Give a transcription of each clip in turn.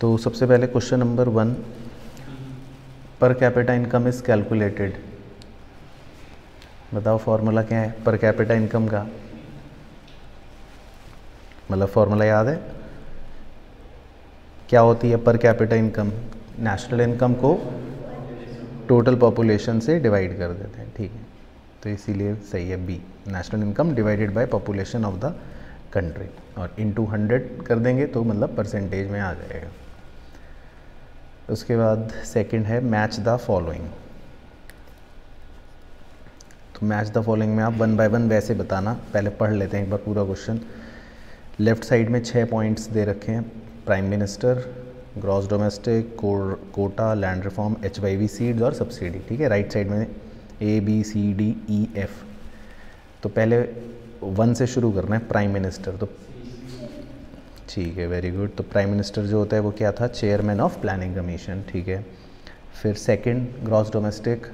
तो सबसे पहले क्वेश्चन नंबर 1, पर कैपिटा इनकम इज कैलकुलेटेड। बताओ फॉर्मूला क्या है पर कैपिटा इनकम का, मतलब फॉर्मूला याद है क्या होती है per capita income? National income को टोटल पॉपुलेशन से डिवाइड कर देते हैं, ठीक है, तो इसीलिए सही है B, national income divided by population of the country, और इनटू 100 कर देंगे तो मतलब परसेंटेज में आ जाएगा। उसके बाद सेकंड है मैच द फॉलोइंग। तो मैच द फॉलोइंग में आप 1 बाय 1 वैसे बताना, पहले पढ़ लेते हैं एक बार पूरा क्वेश्चन। लेफ्ट साइड में 6 पॉइंट्स दे रखे हैं, prime minister, gross domestic, quota, land reform, HYV seeds और सब्सिडी, ठीक है। राइट साइड में ABCDEF। तो पहले 1 से शुरू करना है, प्राइम मिनिस्टर, तो ठीक है, वेरी गुड। तो प्राइम मिनिस्टर जो होता है वो क्या था? चेयरमैन ऑफ प्लानिंग कमीशन, ठीक है। फिर सेकंड ग्रॉस डोमेस्टिक,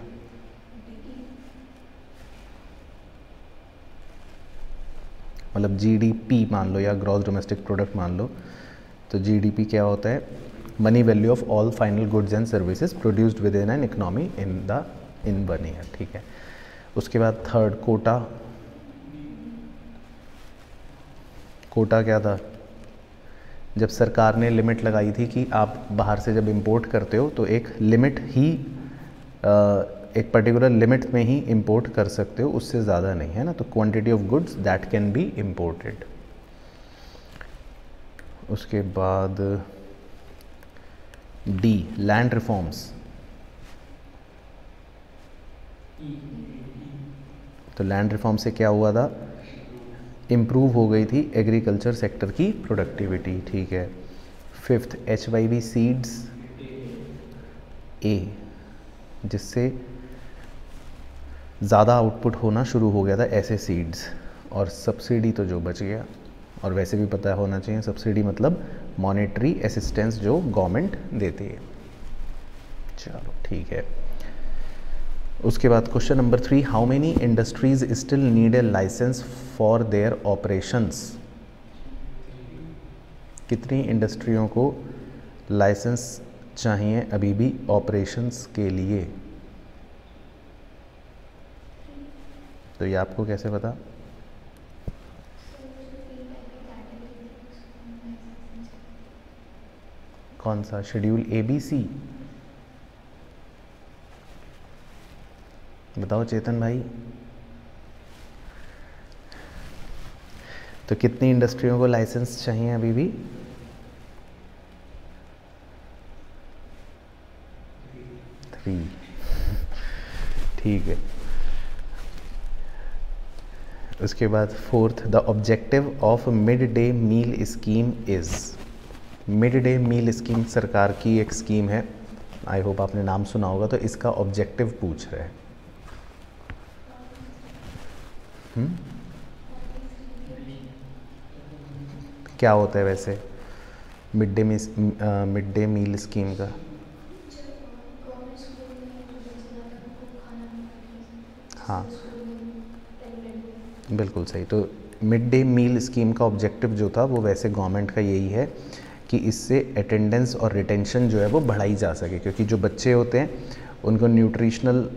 मतलब GDP मान लो या ग्रॉस डोमेस्टिक प्रोडक्ट मान लो, तो GDP क्या होता है? Money value of all final goods and services produced with in an economy in 1 year, ठीक है। उसके बाद थर्ड कोटा, कोटा क्या था? जब सरकार ने लिमिट लगाई थी कि आप बाहर से जब इंपोर्ट करते हो तो एक लिमिट ही, एक पर्टिकुलर लिमिट में ही इंपोर्ट कर सकते हो, उससे ज़्यादा नहीं, है ना। तो quantity of goods that can be imported. उसके बाद डी लैंड रिफॉर्म्स, तो लैंड रिफॉर्म से क्या हुआ था? इम्प्रूव हो गई थी एग्रीकल्चर सेक्टर की प्रोडक्टिविटी, ठीक है। फिफ्थ HYV सीड्स ए, जिससे ज़्यादा आउटपुट होना शुरू हो गया था ऐसे सीड्स, और सब्सिडी तो जो बच गया, और वैसे भी पता होना चाहिए सब्सिडी मतलब मॉनेटरी असिस्टेंस जो गवर्नमेंट देती है। चलो ठीक है। उसके बाद question number 3, how many industries still need a license for their operations. कितनी इंडस्ट्रियों को लाइसेंस चाहिए अभी भी ऑपरेशंस के लिए? तो ये आपको कैसे पता? कौन सा शेड्यूल ABC? बताओ चेतन भाई, तो कितनी इंडस्ट्रियों को लाइसेंस चाहिए अभी भी? 3, ठीक है। उसके बाद fourth, the objective of mid day meal scheme is. Mid day meal scheme सरकार की एक स्कीम है, आई होप आपने नाम सुना होगा, तो इसका ऑब्जेक्टिव पूछ रहे हैं। क्या होता है वैसे मिड डे मील स्कीम का? हाँ बिल्कुल सही। तो मिड डे मील स्कीम का ऑब्जेक्टिव जो था वो वैसे गवर्नमेंट का यही है कि इससे अटेंडेंस और रिटेंशन जो है वो बढ़ाई जा सके, क्योंकि जो बच्चे होते हैं उनको न्यूट्रिशनल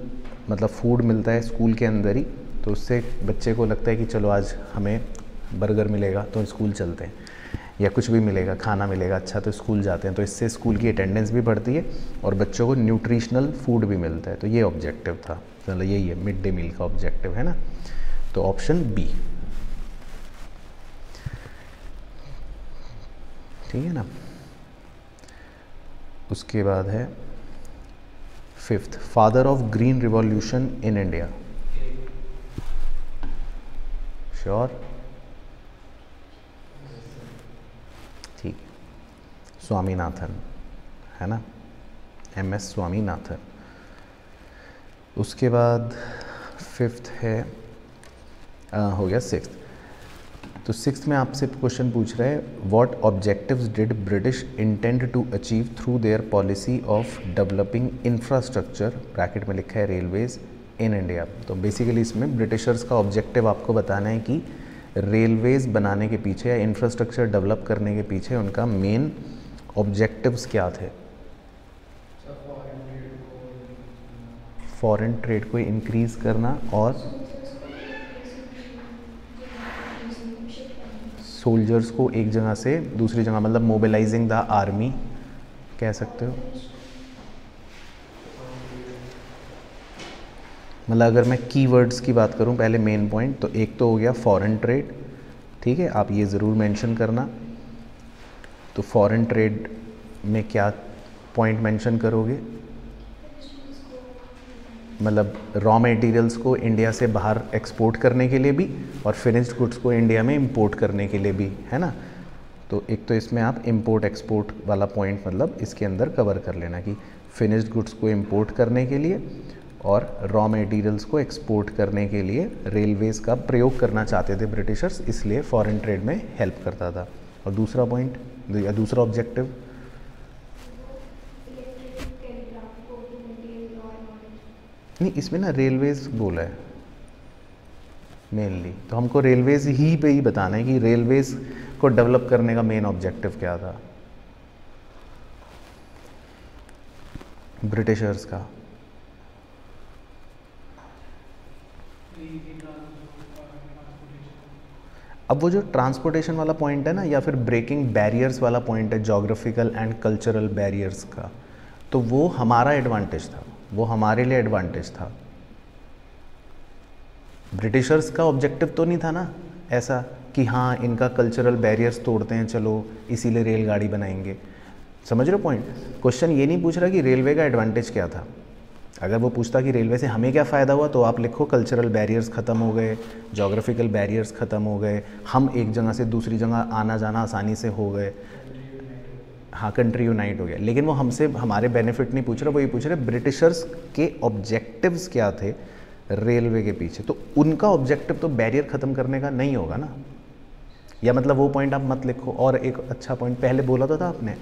मतलब फूड मिलता है स्कूल के अंदर ही, तो उससे बच्चे को लगता है कि चलो आज हमें बर्गर मिलेगा तो स्कूल चलते हैं, या कुछ भी मिलेगा, खाना मिलेगा अच्छा तो स्कूल जाते हैं। तो इससे स्कूल की अटेंडेंस भी बढ़ती है और बच्चों को न्यूट्रिशनल फूड भी मिलता है। तो ये ऑब्जेक्टिव था, मतलब यही है मिड डे मील का ऑब्जेक्टिव, है ना। तो ऑप्शन बी, ठीक है ना। उसके बाद है fifth, father of green revolution in India. Sure? ठीक, स्वामीनाथन, है ना, MS स्वामीनाथन। उसके बाद फिफ्थ है हो गया सिक्स्थ। तो सिक्स्थ में आपसे क्वेश्चन पूछ रहे हैं, what objectives did British intend to achieve through their policy of developing infrastructure, bracket में लिखा है रेलवेज, इन इंडिया। तो बेसिकली इसमें ब्रिटिशर्स का ऑब्जेक्टिव आपको बताना है कि रेलवेज बनाने के पीछे या इंफ्रास्ट्रक्चर डेवलप करने के पीछे उनका मेन ऑब्जेक्टिव्स क्या थे? फॉरेन ट्रेड को इंक्रीज़ करना और सोल्जर्स को एक जगह से दूसरी जगह, मतलब मोबिलाइजिंग द आर्मी कह सकते हो। मतलब अगर मैं कीवर्ड्स की बात करूं पहले मेन पॉइंट, तो एक तो हो गया फॉरेन ट्रेड, ठीक है, आप ये ज़रूर मेंशन करना। तो फॉरेन ट्रेड में क्या पॉइंट मेंशन करोगे? मतलब रॉ मटेरियल्स को इंडिया से बाहर एक्सपोर्ट करने के लिए भी और फिनिश्ड गुड्स को इंडिया में इंपोर्ट करने के लिए भी, है ना। तो एक तो इसमें आप इंपोर्ट एक्सपोर्ट वाला पॉइंट मतलब इसके अंदर कवर कर लेना कि फिनिश्ड गुड्स को इंपोर्ट करने के लिए और रॉ मटेरियल्स को एक्सपोर्ट करने के लिए रेलवेज़ का प्रयोग करना चाहते थे ब्रिटिशर्स, इसलिए फॉरेन ट्रेड में हेल्प करता था। और दूसरा पॉइंट या दूसरा ऑब्जेक्टिव, नहीं इसमें ना रेलवेज़ बोला है मेनली, तो हमको रेलवेज़ ही पे ही बताना है कि रेलवेज़ को डेवलप करने का मेन ऑब्जेक्टिव क्या था ब्रिटिशर्स का। अब वो जो ट्रांसपोर्टेशन वाला पॉइंट है ना, या फिर ब्रेकिंग बैरियर्स वाला पॉइंट है, जोग्राफिकल एंड कल्चरल बैरियर्स का, तो वो हमारा एडवांटेज था, वो हमारे लिए एडवांटेज था। ब्रिटिशर्स का ऑब्जेक्टिव तो नहीं था ना ऐसा कि हाँ इनका कल्चरल बैरियर्स तोड़ते हैं चलो इसीलिए रेलगाड़ी बनाएंगे। समझ रहे हो पॉइंट? क्वेश्चन ये नहीं पूछ रहा कि रेलवे का एडवांटेज क्या था। अगर वो पूछता कि रेलवे से हमें क्या फ़ायदा हुआ, तो आप लिखो कल्चरल बैरियर्स ख़त्म हो गए, जोग्राफिकल बैरियर्स ख़त्म हो गए, हम एक जगह से दूसरी जगह आना जाना आसानी से हो गए, हाँ कंट्री यूनाइट हो गया। लेकिन वो हमसे हमारे बेनिफिट नहीं पूछ रहा, वो ये पूछ रहे ब्रिटिशर्स के ऑब्जेक्टिव्स क्या थे रेलवे के पीछे। तो उनका ऑब्जेक्टिव तो बैरियर ख़त्म करने का नहीं होगा ना, या मतलब वो पॉइंट आप मत लिखो। और एक अच्छा पॉइंट पहले बोला तो था आपने,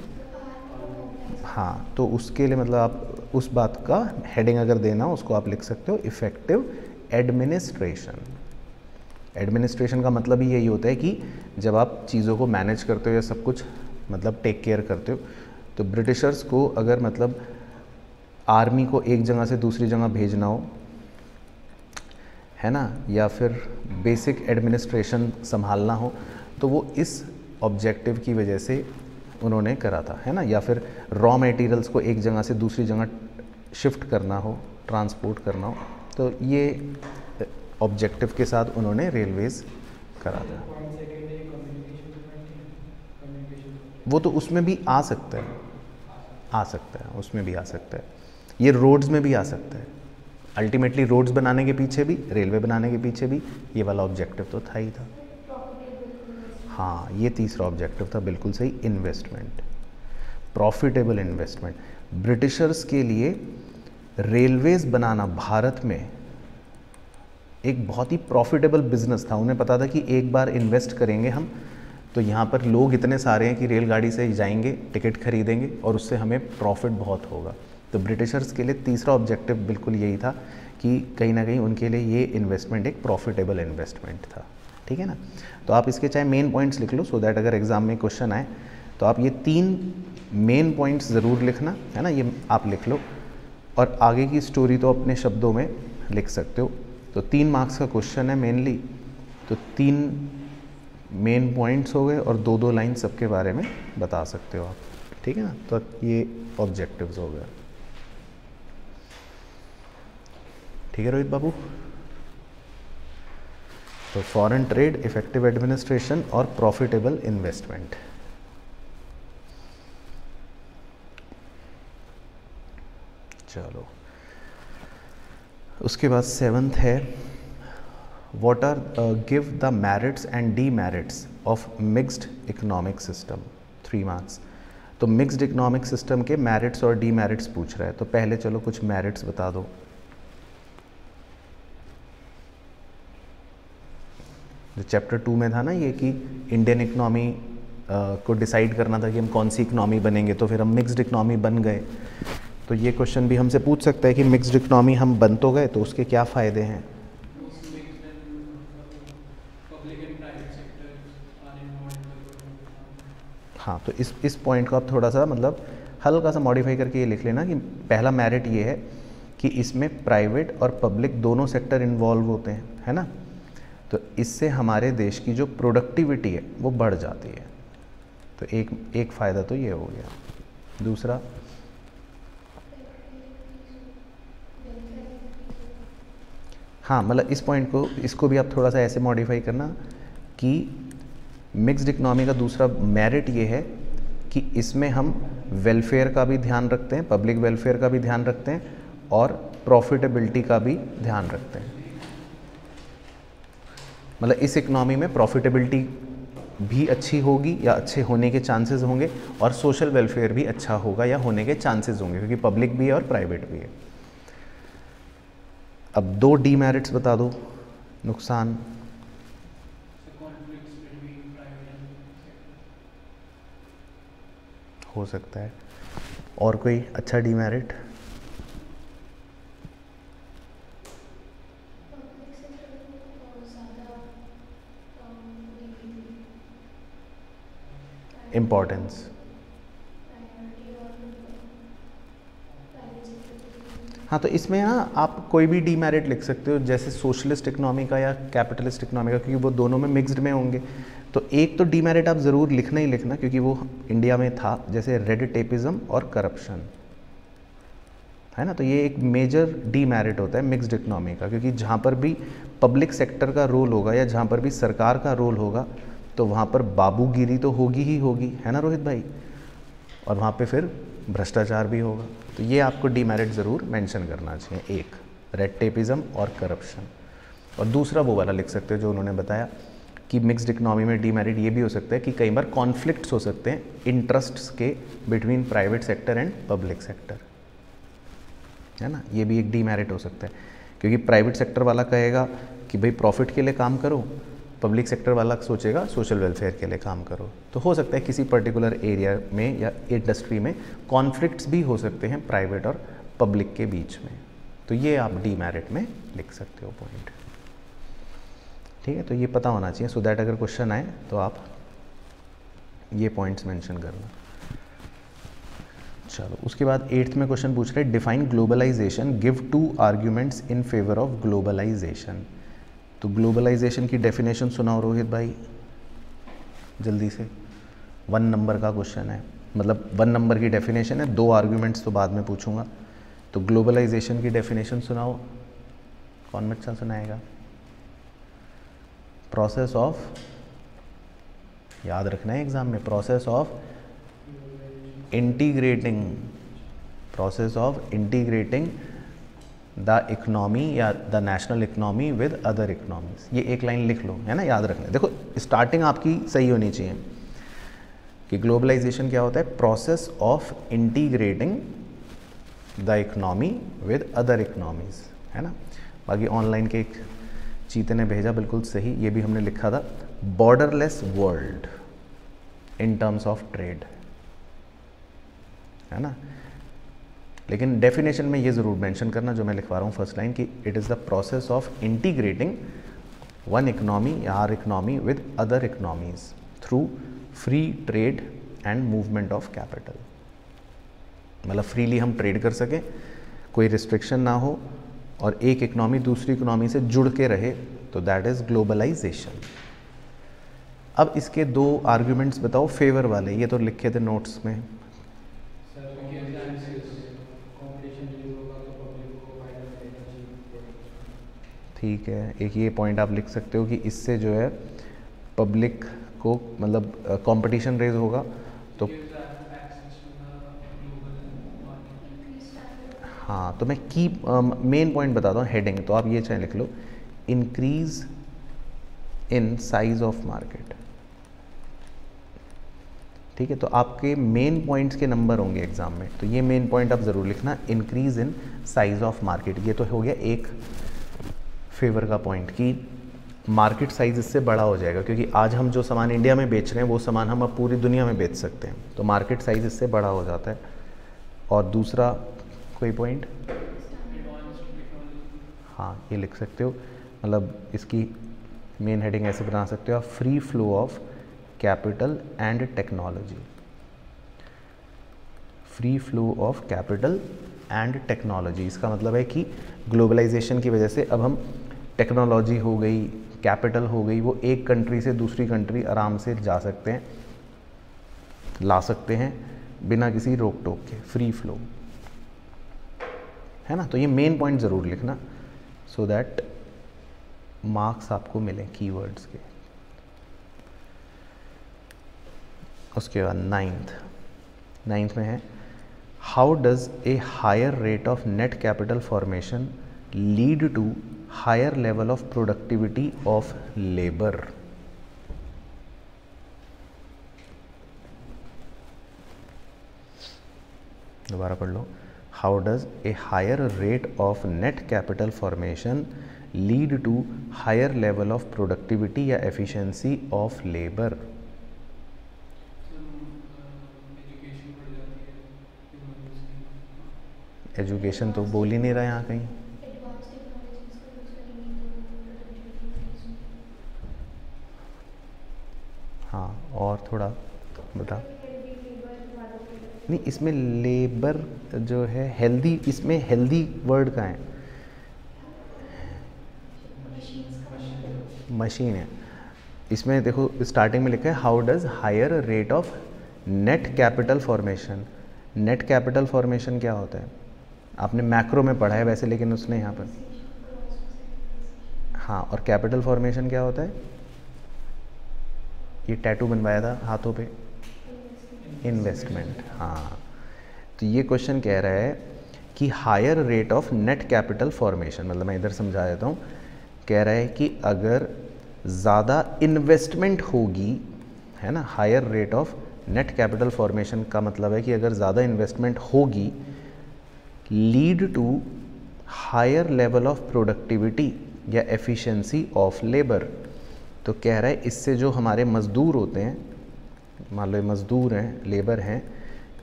हाँ, तो उसके लिए मतलब आप उस बात का हेडिंग अगर देना उसको आप लिख सकते हो इफ़ेक्टिव एडमिनिस्ट्रेशन। एडमिनिस्ट्रेशन का मतलब ही यही होता है कि जब आप चीज़ों को मैनेज करते हो या सब कुछ मतलब टेक केयर करते हो, तो ब्रिटिशर्स को अगर मतलब आर्मी को एक जगह से दूसरी जगह भेजना हो, है ना, या फिर बेसिक एडमिनिस्ट्रेशन संभालना हो, तो वो इस ऑब्जेक्टिव की वजह से उन्होंने करा था, है ना। या फिर रॉ मटेरियल्स को एक जगह से दूसरी जगह शिफ्ट करना हो, ट्रांसपोर्ट करना हो, तो ये ऑब्जेक्टिव के साथ उन्होंने रेलवेज़ करा था। वो तो उसमें भी आ सकता है, आ सकता है, उसमें भी आ सकता है, ये रोड्स में भी आ सकता है। अल्टीमेटली रोड्स बनाने के पीछे भी, रेलवे बनाने के पीछे भी ये वाला ऑब्जेक्टिव तो था ही था। हाँ, ये तीसरा ऑब्जेक्टिव था, बिल्कुल सही, इन्वेस्टमेंट, प्रॉफिटेबल इन्वेस्टमेंट। ब्रिटिशर्स के लिए रेलवेज़ बनाना भारत में एक बहुत ही प्रॉफिटेबल बिजनेस था। उन्हें पता था कि एक बार इन्वेस्ट करेंगे हम तो यहाँ पर लोग इतने सारे हैं कि रेलगाड़ी से जाएंगे, टिकट खरीदेंगे और उससे हमें प्रॉफिट बहुत होगा। तो ब्रिटिशर्स के लिए तीसरा ऑब्जेक्टिव बिल्कुल यही था कि कहीं ना कहीं उनके लिए ये इन्वेस्टमेंट एक प्रॉफिटेबल इन्वेस्टमेंट था, ठीक है ना। तो आप इसके चाहे मेन पॉइंट्स लिख लो, सो दैट अगर एग्ज़ाम में क्वेश्चन आए तो आप ये 3 मेन पॉइंट्स ज़रूर लिखना, है ना, ये आप लिख लो और आगे की स्टोरी तो अपने शब्दों में लिख सकते हो। तो 3 मार्क्स का क्वेश्चन है मेनली, तो 3 मेन पॉइंट्स हो गए और 2-2 लाइन सबके बारे में बता सकते हो आप, ठीक है ना। तो ये ऑब्जेक्टिव्स हो गए, ठीक है रोहित बाबू। तो फॉरेन ट्रेड, इफेक्टिव एडमिनिस्ट्रेशन और प्रॉफिटेबल इन्वेस्टमेंट। चलो उसके बाद 7th है, what are give the merits and demerits of mixed economic system, 3 marks. तो मिक्स्ड इकोनॉमिक सिस्टम के मेरिट्स और डीमेरिट्स पूछ रहा है, तो पहले चलो कुछ मेरिट्स बता दो। जो चैप्टर 2 में था ना ये कि इंडियन इकनॉमी को डिसाइड करना था कि हम कौन सी इकनॉमी बनेंगे, तो फिर हम मिक्स्ड इकनॉमी बन गए। तो ये क्वेश्चन भी हमसे पूछ सकता है कि मिक्स्ड इकनॉमी हम बन तो गए, तो उसके क्या फ़ायदे हैं। हाँ, तो इस पॉइंट को आप थोड़ा सा मतलब हल्का सा मॉडिफाई करके ये लिख लेना कि पहला मेरिट ये है कि इसमें प्राइवेट और पब्लिक दोनों सेक्टर इन्वॉल्व होते हैं, है ना। तो इससे हमारे देश की जो प्रोडक्टिविटी है वो बढ़ जाती है। तो एक फ़ायदा तो ये हो गया। दूसरा, हाँ मतलब इस पॉइंट को, इसको भी आप थोड़ा सा ऐसे मॉडिफाई करना कि मिक्स्ड इकनॉमी का दूसरा मेरिट ये है कि इसमें हम वेलफेयर का भी ध्यान रखते हैं, पब्लिक वेलफेयर का भी ध्यान रखते हैं और प्रॉफिटेबिलिटी का भी ध्यान रखते हैं। मतलब इस इकनॉमी में प्रॉफिटेबिलिटी भी अच्छी होगी या अच्छे होने के चांसेस होंगे और सोशल वेलफेयर भी अच्छा होगा या होने के चांसेस होंगे, क्योंकि पब्लिक भी है और प्राइवेट भी है। अब 2 डीमेरिट्स बता दो, नुकसान। हो सकता है। और कोई अच्छा डीमेरिट? इम्पोर्टेंस। हाँ, तो इसमें ना आप कोई भी डीमेरिट लिख सकते हो, जैसे सोशलिस्ट इकनॉमी का या कैपिटलिस्ट इकनॉमी का, क्योंकि वो दोनों में मिक्स्ड में होंगे। तो एक तो डीमेरिट आप ज़रूर लिखना ही लिखना, क्योंकि वो इंडिया में था, जैसे रेड टेपिज्म और करप्शन, है ना। तो ये एक मेजर डीमेरिट होता है मिक्स्ड इकनॉमी का, क्योंकि जहाँ पर भी पब्लिक सेक्टर का रोल होगा या जहाँ पर भी सरकार का रोल होगा तो वहाँ पर बाबूगिरी तो होगी ही होगी, है ना रोहित भाई, और वहाँ पे फिर भ्रष्टाचार भी होगा। तो ये आपको डीमेरिट ज़रूर मेंशन करना चाहिए, एक रेड टेपिज्म और करप्शन। और दूसरा वो वाला लिख सकते हो जो उन्होंने बताया कि मिक्स्ड इकनॉमी में डीमेरिट ये भी हो सकता है कि कई बार कॉन्फ्लिक्ट्स हो सकते हैं इंटरेस्ट्स के between private sector and public sector, है ना। ये भी एक डीमेरिट हो सकता है, क्योंकि प्राइवेट सेक्टर वाला कहेगा कि भाई प्रॉफिट के लिए काम करो, पब्लिक सेक्टर वाला सोचेगा सोशल वेलफेयर के लिए काम करो। तो हो सकता है किसी पर्टिकुलर एरिया में या इंडस्ट्री में कॉन्फ्लिक्ट्स भी हो सकते हैं प्राइवेट और पब्लिक के बीच में। तो ये आप डीमेरिट में लिख सकते हो पॉइंट, ठीक है। तो ये पता होना चाहिए, सो दैट अगर क्वेश्चन आए तो आप ये पॉइंट्स मेंशन करना। चलो, उसके बाद 8th में क्वेश्चन पूछ रहे हैं, define globalization, give 2 arguments in favour of globalization. तो ग्लोबलाइजेशन की डेफिनेशन सुनाओ रोहित भाई जल्दी से। 1 नंबर का क्वेश्चन है, मतलब 1 नंबर की डेफिनेशन है, 2 आर्ग्यूमेंट्स तो बाद में पूछूंगा। तो ग्लोबलाइजेशन की डेफिनेशन सुनाओ, कौन बच्चा सुनाएगा? प्रोसेस ऑफ, याद रखना है एग्जाम में, process of integrating, process of integrating the economy या the national economy with other economies. ये एक लाइन लिख लो, है ना, याद रखना। देखो स्टार्टिंग आपकी सही होनी चाहिए कि ग्लोबलाइजेशन क्या होता है, process of integrating the economy with other economies, है ना। बाकी ऑनलाइन के एक चीते ने भेजा बिल्कुल सही, ये भी हमने लिखा था, borderless world in terms of trade, है ना। लेकिन डेफिनेशन में ये ज़रूर मेंशन करना जो मैं लिखवा रहा हूँ फर्स्ट लाइन, कि it is the process of integrating one economy या our economy with other economies through free trade and movement of capital. मतलब फ्रीली हम ट्रेड कर सकें, कोई रिस्ट्रिक्शन ना हो और एक इकनॉमी दूसरी इकनॉमी से जुड़ के रहे, तो दैट इज़ ग्लोबलाइजेशन। अब इसके 2 आर्ग्यूमेंट्स बताओ फेवर वाले, ये तो लिखे थे नोट्स में। ठीक है, एक ये पॉइंट आप लिख सकते हो कि इससे जो है पब्लिक को मतलब कंपटीशन रेज होगा, तो हाँ, तो मैं की मेन पॉइंट बताता हूँ, हेडिंग तो आप ये चाहे लिख लो, increase in size of market. ठीक है, तो आपके मेन पॉइंट्स के नंबर होंगे एग्जाम में, तो ये मेन पॉइंट आप ज़रूर लिखना, increase in size of market. ये तो हो गया एक फेवर का पॉइंट कि मार्केट साइज इससे बड़ा हो जाएगा, क्योंकि आज हम जो सामान इंडिया में बेच रहे हैं वो सामान हम अब पूरी दुनिया में बेच सकते हैं, तो मार्केट साइज इससे बड़ा हो जाता है। और दूसरा कोई पॉइंट, हाँ ये लिख सकते हो, मतलब इसकी मेन हेडिंग ऐसे बना सकते हो आप, free flow of capital and technology. Free flow of capital and technology. इसका मतलब है कि ग्लोबलाइजेशन की वजह से अब हम टेक्नोलॉजी हो गई, कैपिटल हो गई, वो एक कंट्री से दूसरी कंट्री आराम से जा सकते हैं, ला सकते हैं बिना किसी रोक टोक के, फ्री फ्लो, है ना। तो ये मेन पॉइंट ज़रूर लिखना सो दैट मार्क्स आपको मिले कीवर्ड्स के। उसके बाद नाइन्थ में है how does a higher rate of net capital formation lead to higher level of productivity of labour. दोबारा पढ़ लो। How does a higher rate of net capital formation lead to higher level of productivity या efficiency of labour. Education तो बोल ही नहीं रहा यहाँ कहीं। हाँ, और थोड़ा बता। नहीं, इसमें लेबर जो है हेल्दी, इसमें हेल्दी वर्ड का है, मशीन है। इसमें देखो स्टार्टिंग में लिखा है how does higher rate of net capital formation. Net capital formation क्या होता है? आपने मैक्रो में पढ़ा है वैसे, लेकिन उसने यहाँ पर, हाँ, और कैपिटल फॉर्मेशन क्या होता है? ये टैटू बनवाया था हाथों पे, इन्वेस्टमेंट। हाँ, तो ये क्वेश्चन कह रहा है कि higher rate of net capital formation, मतलब मैं इधर समझा देता हूँ, कह रहा है कि अगर ज़्यादा इन्वेस्टमेंट होगी, है ना, higher rate of net capital formation का मतलब है कि अगर ज़्यादा इन्वेस्टमेंट होगी, lead to higher level of productivity या एफिशिएंसी ऑफ लेबर। तो कह रहा है इससे जो हमारे मज़दूर होते हैं, मान लो मज़दूर हैं, लेबर हैं,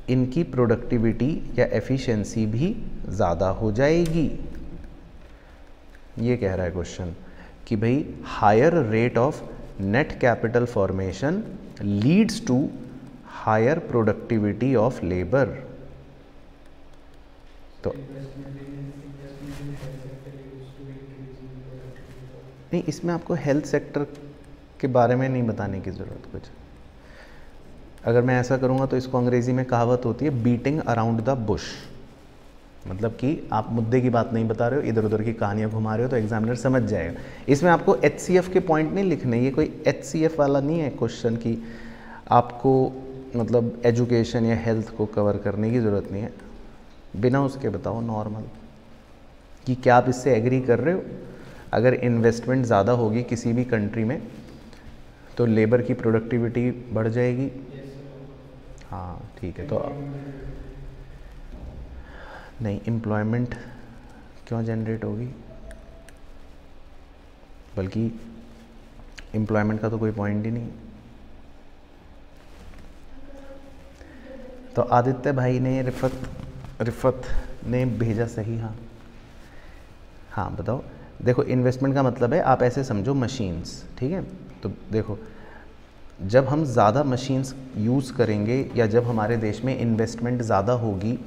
इनकी प्रोडक्टिविटी या एफिशिएंसी भी ज़्यादा हो जाएगी। ये कह रहा है क्वेश्चन कि भाई higher rate of net capital formation leads to higher productivity of labour. तो नहीं, इसमें आपको हेल्थ सेक्टर के बारे में नहीं बताने की ज़रूरत कुछ। अगर मैं ऐसा करूँगा तो इसको अंग्रेज़ी में कहावत होती है बीटिंग अराउंड द बुश, मतलब कि आप मुद्दे की बात नहीं बता रहे हो, इधर उधर की कहानियाँ घुमा रहे हो, तो एग्जामिनर समझ जाएगा। इसमें आपको HCF के पॉइंट नहीं लिखने, ये कोई HCF वाला नहीं है क्वेश्चन की आपको मतलब एजुकेशन या हेल्थ को कवर करने की ज़रूरत नहीं है। बिना उसके बताओ नॉर्मल कि क्या आप इससे एग्री कर रहे हो? अगर इन्वेस्टमेंट ज़्यादा होगी किसी भी कंट्री में तो लेबर की प्रोडक्टिविटी बढ़ जाएगी। हाँ, ठीक है। तो नहीं, एम्प्लॉयमेंट क्यों जनरेट होगी? बल्कि एम्प्लॉयमेंट का तो कोई पॉइंट ही नहीं। तो आदित्य भाई ने, रिफत ने भेजा सही। हाँ हाँ, बताओ। देखो, इन्वेस्टमेंट का मतलब है, आप ऐसे समझो मशीन्स, ठीक है। तो देखो, जब हम ज़्यादा मशीन्स यूज़ करेंगे या जब हमारे देश में इन्वेस्टमेंट ज़्यादा होगी,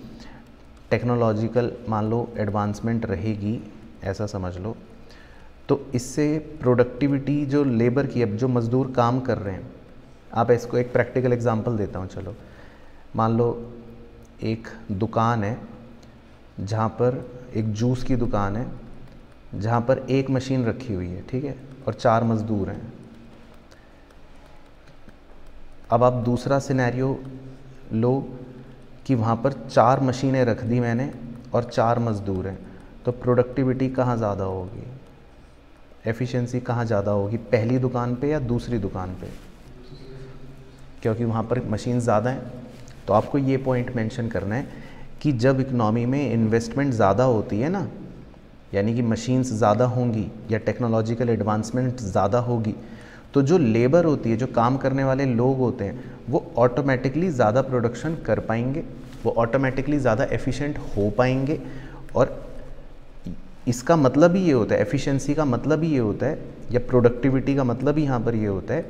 टेक्नोलॉजिकल मान लो एडवांसमेंट रहेगी, ऐसा समझ लो, तो इससे प्रोडक्टिविटी जो लेबर की, अब जो मज़दूर काम कर रहे हैं, आप इसको एक प्रैक्टिकल एग्जांपल देता हूँ। चलो, मान लो एक दुकान है जहाँ पर, एक जूस की दुकान है जहाँ पर एक मशीन रखी हुई है, ठीक है, और 4 मज़दूर हैं। अब आप दूसरा सिनेरियो लो कि वहाँ पर 4 मशीनें रख दी मैंने और 4 मज़दूर हैं, तो प्रोडक्टिविटी कहाँ ज़्यादा होगी, एफिशिएंसी कहाँ ज़्यादा होगी, पहली दुकान पे या दूसरी दुकान पे? क्योंकि वहाँ पर मशीन ज़्यादा हैं। तो आपको ये पॉइंट मेंशन करना है कि जब इकनॉमी में इन्वेस्टमेंट ज़्यादा होती है ना, यानी कि मशीन्स ज़्यादा होंगी या टेक्नोलॉजिकल एडवांसमेंट ज़्यादा होगी, तो जो लेबर होती है, जो काम करने वाले लोग होते हैं, वो ऑटोमेटिकली ज़्यादा प्रोडक्शन कर पाएंगे, वो ऑटोमेटिकली ज़्यादा एफिशिएंट हो पाएंगे। और इसका मतलब ही ये होता है, एफिशिएंसी का मतलब ही ये होता है, या प्रोडक्टिविटी का मतलब ही यहाँ पर ये होता है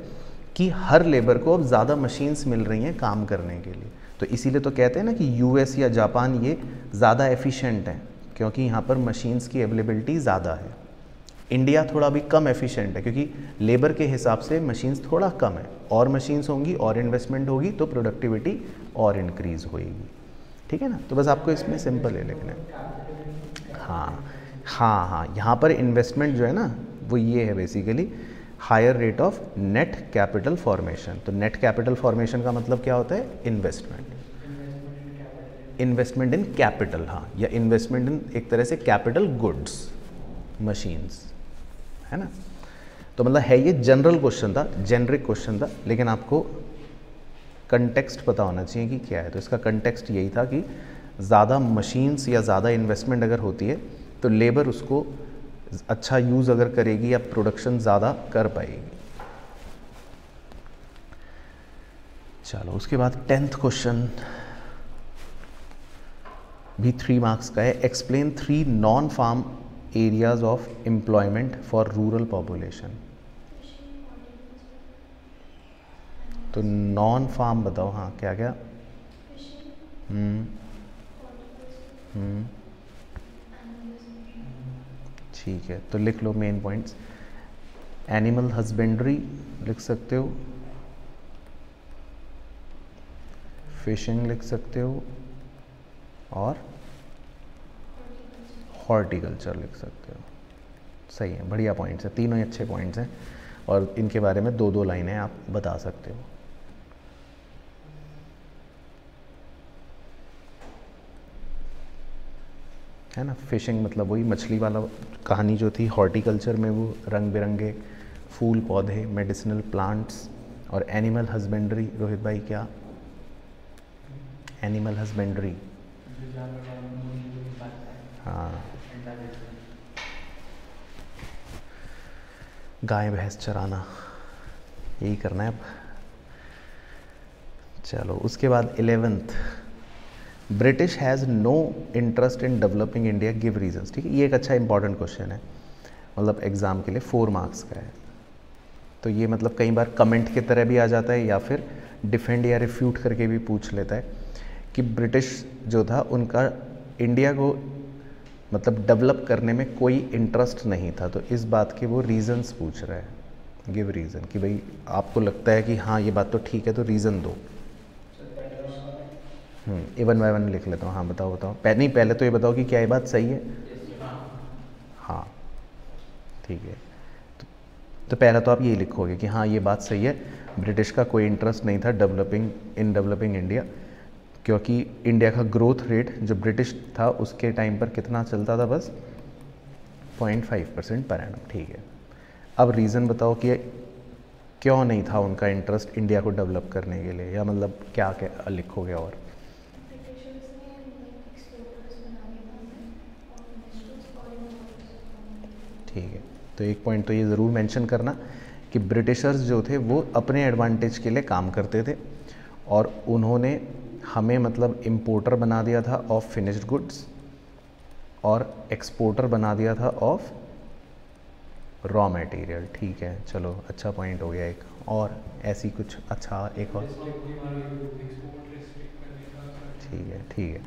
कि हर लेबर को अब ज़्यादा मशीन्स मिल रही हैं काम करने के लिए। तो इसीलिए तो कहते हैं ना कि यूएस या जापान ये ज़्यादा एफिशिएंट हैं, क्योंकि यहाँ पर मशीन्स की अवेलेबिलिटी ज़्यादा है। इंडिया थोड़ा भी कम एफिशिएंट है, क्योंकि लेबर के हिसाब से मशीन्स थोड़ा कम है, और मशीन्स होंगी और इन्वेस्टमेंट होगी तो प्रोडक्टिविटी और इंक्रीज़ होएगी। ठीक है ना। तो बस आपको इसमें सिंपल है लिखना है। हाँ हाँ हाँ, यहाँ पर इन्वेस्टमेंट जो है ना वो ये है basically higher rate of net capital formation. तो नेट कैपिटल फॉर्मेशन का मतलब क्या होता है? इन्वेस्टमेंट, इन्वेस्टमेंट इन कैपिटल, हाँ, या इन्वेस्टमेंट इन एक तरह से कैपिटल गुड्स, मशीन्स, है ना। तो मतलब है ये जनरल क्वेश्चन था, जेनरिक क्वेश्चन था, लेकिन आपको कंटेक्स्ट पता होना चाहिए कि क्या है। तो इसका कंटेक्स्ट यही था कि ज़्यादा मशीन्स या ज़्यादा इन्वेस्टमेंट अगर होती है तो लेबर उसको अच्छा यूज़ अगर करेगी या प्रोडक्शन ज़्यादा कर पाएगी। चलो उसके बाद 10th क्वेश्चन भी 3 मार्क्स का है। Explain 3 non farm areas of employment for rural population. तो नॉन फार्म बताओ, हाँ क्या क्या? ठीक है, तो लिख लो मेन पॉइंट्स। एनिमल हस्बेंड्री लिख सकते हो, फिशिंग लिख सकते हो, और हॉर्टिकल्चर लिख सकते हो। सही है, बढ़िया पॉइंट्स हैं, तीनों ही अच्छे पॉइंट्स हैं, और इनके बारे में 2-2 लाइनें आप बता सकते हो। है ना। फिशिंग मतलब वही मछली वाला कहानी जो थी। हॉर्टिकल्चर में वो रंग बिरंगे फूल पौधे, मेडिसिनल प्लांट्स। और एनिमल हस्बेंड्री, रोहित भाई क्या? एनिमल हस्बेंड्री, हाँ, गाय भैंस चराना, यही करना है अब। चलो उसके बाद 11th, British has no interest in developing India, give reasons. ठीक है, ये एक अच्छा इंपॉर्टेंट क्वेश्चन है, मतलब एग्ज़ाम के लिए 4 मार्क्स का है। तो ये मतलब कई बार कमेंट की तरह भी आ जाता है, या फिर डिफेंड या रिफ्यूट करके भी पूछ लेता है कि ब्रिटिश जो था उनका इंडिया को मतलब डेवलप करने में कोई इंटरेस्ट नहीं था। तो इस बात के वो रीज़न्स पूछ रहा है, गिव रीज़न, कि भाई आपको लगता है कि हाँ ये बात तो ठीक है, तो रीज़न दो। A1 by 1 लिख लेता हूँ। हाँ बताओ बताओ, नहीं पहले तो ये बताओ कि क्या ये बात सही है। हाँ ठीक है, तो पहला तो आप यही लिखोगे कि हाँ ये बात सही है, ब्रिटिश का कोई इंटरेस्ट नहीं था डेवलपिंग इंडिया, क्योंकि इंडिया का ग्रोथ रेट जो ब्रिटिश था उसके टाइम पर कितना चलता था? बस 0.5% पर एनम। ठीक है, अब रीज़न बताओ कि क्यों नहीं था उनका इंटरेस्ट इंडिया को डेवलप करने के लिए, या मतलब क्या क्या लिखोगे? और ठीक है, तो एक पॉइंट तो ये ज़रूर मेंशन करना कि ब्रिटिशर्स जो थे वो अपने एडवांटेज के लिए काम करते थे, और उन्होंने हमें मतलब इम्पोर्टर बना दिया था ऑफ फिनिश्ड गुड्स, और एक्सपोर्टर बना दिया था ऑफ रॉ मटेरियल। ठीक है, चलो अच्छा पॉइंट हो गया एक। और ऐसी कुछ अच्छा एक और? ठीक है ठीक है,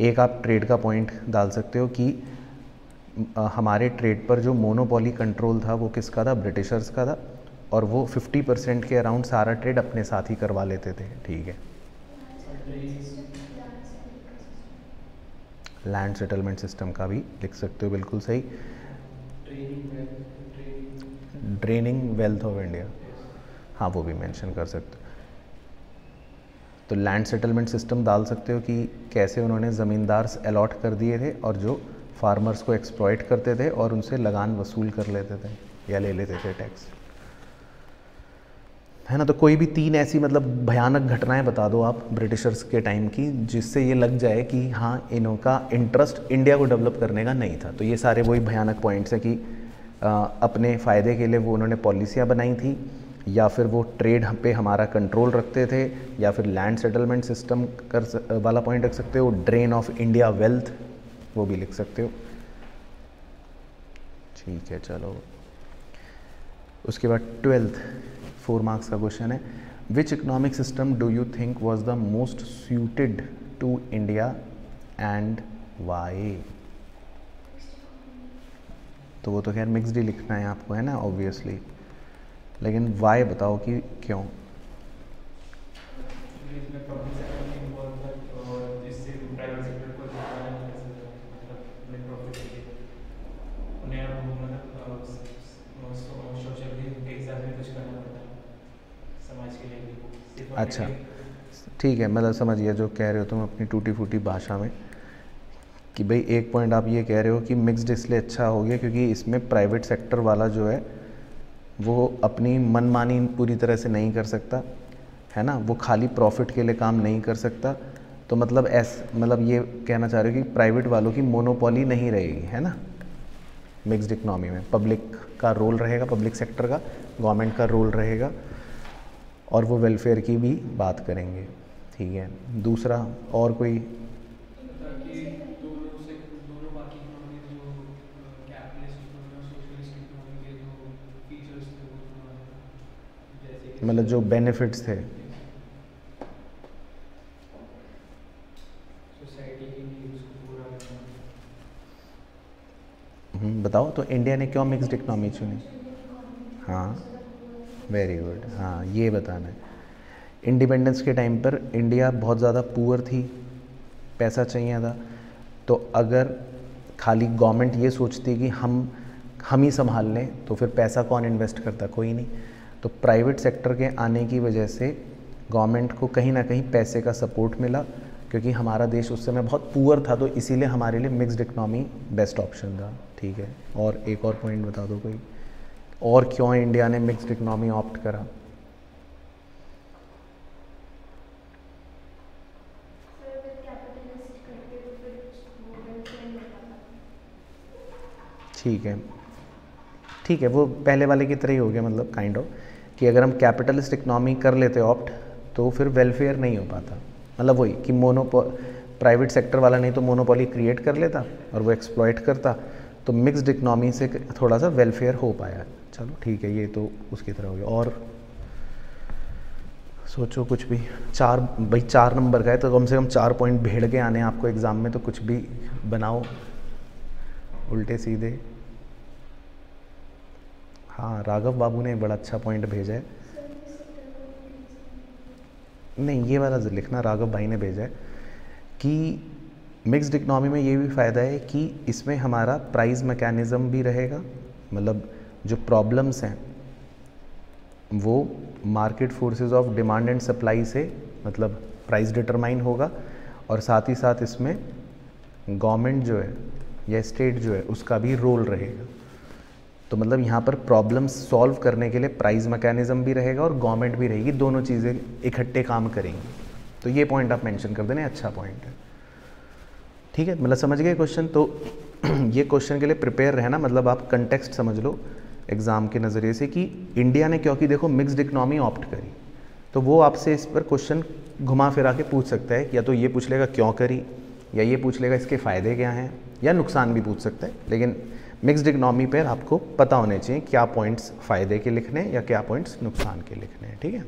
एक आप ट्रेड का पॉइंट डाल सकते हो कि हमारे ट्रेड पर जो मोनोपोली कंट्रोल था वो किसका था? ब्रिटिशर्स का था, और वो 50% के अराउंड सारा ट्रेड अपने साथ ही करवा लेते थे। ठीक है, लैंड सेटलमेंट सिस्टम का भी लिख सकते हो, बिल्कुल सही। ड्रेनिंग वेल्थ ऑफ इंडिया, हाँ वो भी मेंशन कर सकते हो। तो लैंड सेटलमेंट सिस्टम डाल सकते हो कि कैसे उन्होंने ज़मींदार अलॉट कर दिए थे, और जो फार्मर्स को एक्सप्लॉइट करते थे और उनसे लगान वसूल कर लेते थे या ले लेते थे टैक्स, है ना। तो कोई भी 3 ऐसी मतलब भयानक घटनाएं बता दो आप ब्रिटिशर्स के टाइम की, जिससे ये लग जाए कि हाँ इनका इंटरेस्ट इंडिया को डेवलप करने का नहीं था। तो ये सारे वही भयानक पॉइंट्स हैं कि अपने फ़ायदे के लिए वो उन्होंने पॉलिसियाँ बनाई थी, या फिर वो ट्रेड पे हमारा कंट्रोल रखते थे, या फिर लैंड सेटलमेंट सिस्टम वाला पॉइंट रख सकते हो। ड्रेन ऑफ इंडिया वेल्थ वो भी लिख सकते हो। ठीक है, चलो उसके बाद 12th 4 मार्क्स का क्वेश्चन है, which economic system do you think was the most suited to India and why? तो वो तो खैर मिक्सड ही लिखना है आपको, है ना, ऑब्वियसली, लेकिन वाई बताओ कि क्यों? अच्छा ठीक है, मतलब समझ गया जो कह रहे हो तुम अपनी टूटी फूटी भाषा में, कि भाई एक पॉइंट आप ये कह रहे हो कि मिक्स्ड इसलिए अच्छा हो गया क्योंकि इसमें प्राइवेट सेक्टर वाला जो है वो अपनी मनमानी पूरी तरह से नहीं कर सकता, है ना, वो खाली प्रॉफिट के लिए काम नहीं कर सकता। तो मतलब मतलब ये कहना चाह रहे हो कि प्राइवेट वालों की मोनोपोली नहीं रहेगी, है ना, मिक्स्ड इकनॉमी में पब्लिक का रोल रहेगा, पब्लिक सेक्टर का, गवर्नमेंट का रोल रहेगा, और वो वेलफेयर की भी बात करेंगे। ठीक है, दूसरा और कोई? मतलब जो बेनिफिट्स थे, बताओ तो इंडिया ने क्यों मिक्स्ड इकनॉमी चुनी? हाँ वेरी गुड, हाँ ये बताना है। इंडिपेंडेंस के टाइम पर इंडिया बहुत ज़्यादा पुअर थी, पैसा चाहिए था, तो अगर खाली गवर्नमेंट ये सोचती कि हम ही संभाल लें तो फिर पैसा कौन इन्वेस्ट करता? कोई नहीं। तो प्राइवेट सेक्टर के आने की वजह से गवर्नमेंट को कहीं ना कहीं पैसे का सपोर्ट मिला, क्योंकि हमारा देश उस समय बहुत पुअर था, तो इसीलिए हमारे लिए मिक्स्ड इकनॉमी बेस्ट ऑप्शन था। ठीक है, और एक और पॉइंट बता दो कोई, और क्यों इंडिया ने मिक्स्ड इकनॉमी ऑप्ट करा? ठीक है, ठीक है, वो पहले वाले की तरह ही हो गया, मतलब काइंड ऑफ कि अगर हम कैपिटलिस्ट इकनॉमी कर लेते ऑप्ट तो फिर वेलफेयर नहीं हो पाता, मतलब वही कि प्राइवेट सेक्टर वाला नहीं तो मोनोपोली क्रिएट कर लेता और वो एक्सप्लॉइट करता, तो मिक्स्ड इकनॉमी से थोड़ा सा वेलफेयर हो पाया। चलो ठीक है, ये तो उसकी तरह हो गया। और सोचो कुछ भी, 4 नंबर का है तो कम से कम 4 पॉइंट भेड़ के आने आपको एग्ज़ाम में, तो कुछ भी बनाओ उल्टे सीधे। हाँ राघव बाबू ने बड़ा अच्छा पॉइंट भेजा है, नहीं ये वाला लिखना, राघव भाई ने भेजा है कि मिक्स्ड इकनॉमी में ये भी फ़ायदा है कि इसमें हमारा प्राइस मैकेनिज़्म भी रहेगा, मतलब जो प्रॉब्लम्स हैं वो market forces of demand and supply से मतलब प्राइस डिटरमाइन होगा, और साथ ही साथ इसमें गवर्नमेंट जो है या स्टेट जो है उसका भी रोल रहेगा। तो मतलब यहाँ पर प्रॉब्लम्स सॉल्व करने के लिए प्राइस मैकेनिज़्म भी रहेगा और गवर्नमेंट भी रहेगी, दोनों चीज़ें इकट्ठे काम करेंगी। तो ये पॉइंट आप मेंशन कर देना, अच्छा पॉइंट है। ठीक है, मतलब समझ गए क्वेश्चन? तो ये क्वेश्चन के लिए प्रिपेयर रहना, मतलब आप कंटेक्स्ट समझ लो एग्ज़ाम के नज़रिए से कि इंडिया ने क्योंकि देखो मिक्स्ड इकनॉमी ऑप्ट करी, तो वो आपसे इस पर क्वेश्चन घुमा फिरा के पूछ सकता है, या तो ये पूछ लेगा क्यों करी, या ये पूछ लेगा इसके फ़ायदे क्या हैं, या नुकसान भी पूछ सकता है। लेकिन मिक्स्ड इकनॉमी पर आपको पता होने चाहिए क्या पॉइंट्स फ़ायदे के लिखने हैं या क्या पॉइंट्स नुकसान के लिखने हैं। ठीक है,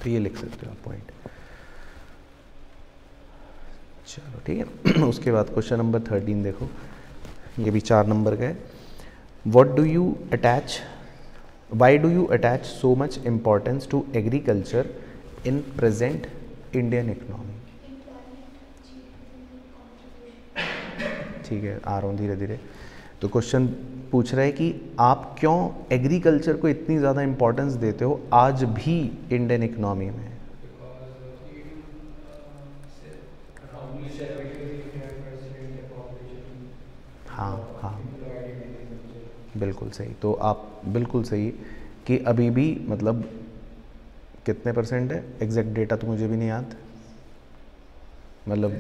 तो ये लिख सकते हो आप पॉइंट। चलो ठीक है, उसके बाद क्वेश्चन नंबर 13 देखो, ये भी 4 नंबर का है। What do you attach, why do you attach so much importance to agriculture in present Indian economy? ठीक है, आ रहा हूँ धीरे धीरे। तो क्वेश्चन पूछ रहा है कि आप क्यों एग्रीकल्चर को इतनी ज़्यादा इम्पोर्टेंस देते हो आज भी इंडियन इकनॉमी में? हाँ हाँ बिल्कुल सही, तो आप बिल्कुल सही कि अभी भी मतलब कितने परसेंट है, एग्जैक्ट डेटा तो मुझे भी नहीं याद, मतलब